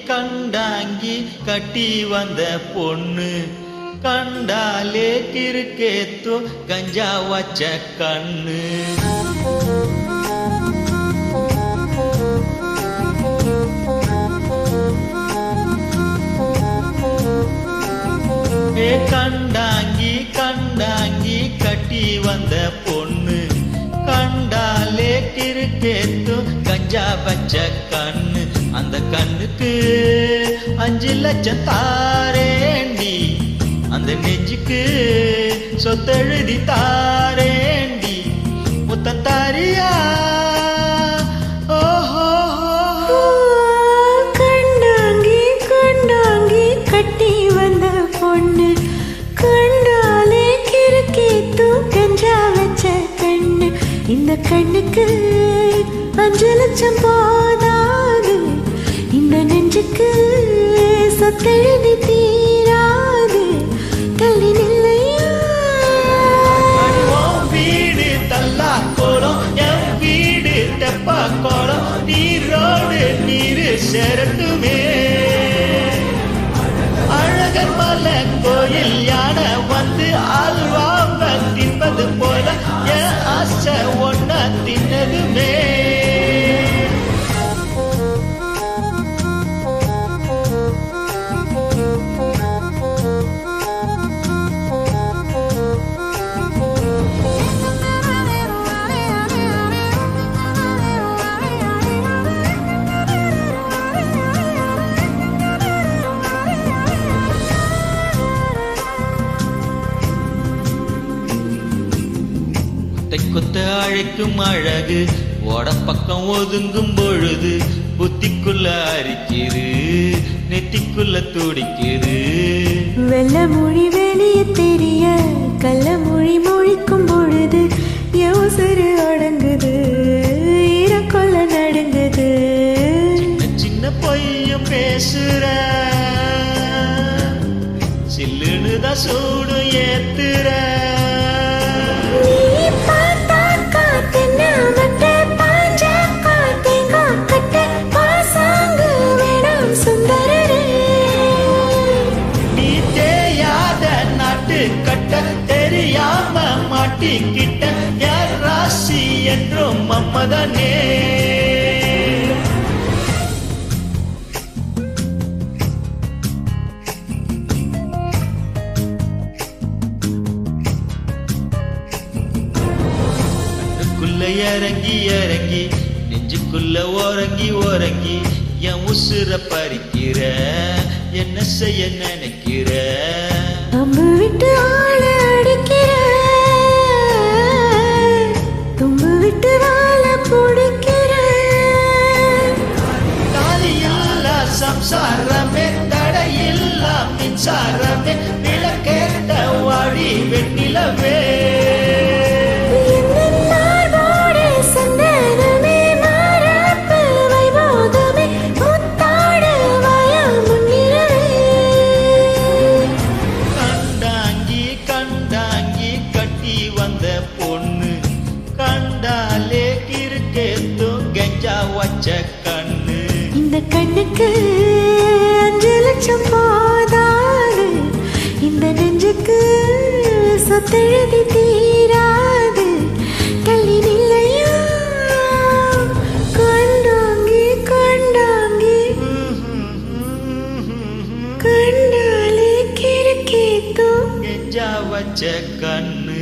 கண்டாங்கி கட்டி வந்த பொண்ணு கண்டாலே கிறுக்கேத்தோ கஞ்சா வச்ச கண்ணு. கண்டாங்கி கண்டாங்கி கட்டி வந்த பொண்ணு கண்டாலே கிறுக்கேத்தோ கஞ்சா வச்ச கண்ணு. அந்த கண்ணுக்கு 5 லட்சம் தாரேண்டி, அந்த நெஞ்சுக்கு சொத்தெழுதி தாரேண்டி, முத்தம் தாரியா? ஓஹோ கண்டாங்கி கண்டாங்கி கட்டி வந்த பொண்ணு கண்டாலே கிறுக்கேத்தோ கஞ்சா வச்ச கண்ணு. இந்த கண்ணுக்கு 5 லட்சம் போதாது, இந்த நெஞ்சுக்கு சொத்தெழுதி தீராது. தள்ளி நில்லையா? வீடு தல்லா கோலம், என் வீடு தெப்பா கோலம், நீரோடு நீரு சேரட்டுமே. அழகர் மலை கோயில் யானை வந்து அல்வாவ தின்பது போல என் ஆசை ஒன்ன தின்னதுமே. கொத்த அழைக்கும் அழகு ஓட பக்கம் ஒதுங்கும் பொழுது புத்திக்குள்ள அரிக்குது, நெத்திக்குள்ள துடிக்குது. வெள்ள மொழி வெளியே தெரிய கள்ள மொழி மொழிக்கும் பொழுது யோசரு அடங்குது, ஈரக்கொள்ள நடுங்குது. சின்ன சின்ன பொய்யும் பேசுற, சில்லுனுதான் சூடு ஏத்துற. தெரியாம மாட்டிக்கிட்ட யார் ராசி என்றும் மம்மதனே. கண்ணுக்குள்ள இறங்கி இறங்கி நெஞ்சுக்குள்ள ஓரங்கி ஓரங்கி என் உசுர பறிக்கிற, என்ன செய்ய நினைக்கிற? அம்பு விட்டு ஆள அடிக்கிற, தும்பு விட்டு வாழ பிடிக்கிற. தாலியில்லா சம்சாரமே தடையில்லா மின்சாரமே விளக்கேத்த வாடி வெண்ணிலவே. பொண்ணு கண்டாலே கிறுக்கேத்தோ கஞ்சா வச்ச கண்ணு. இந்த கண்ணுக்கு 5 லட்சம் போதாது, இந்த நெஞ்சுக்கு சொத்தெழுதி தீராது. தள்ளி நில்லையா? கண்டாங்கி கண்டாங்கி கண்டாலே கிறுக்கேத்தோ கஞ்சா வச்ச கண்ணு.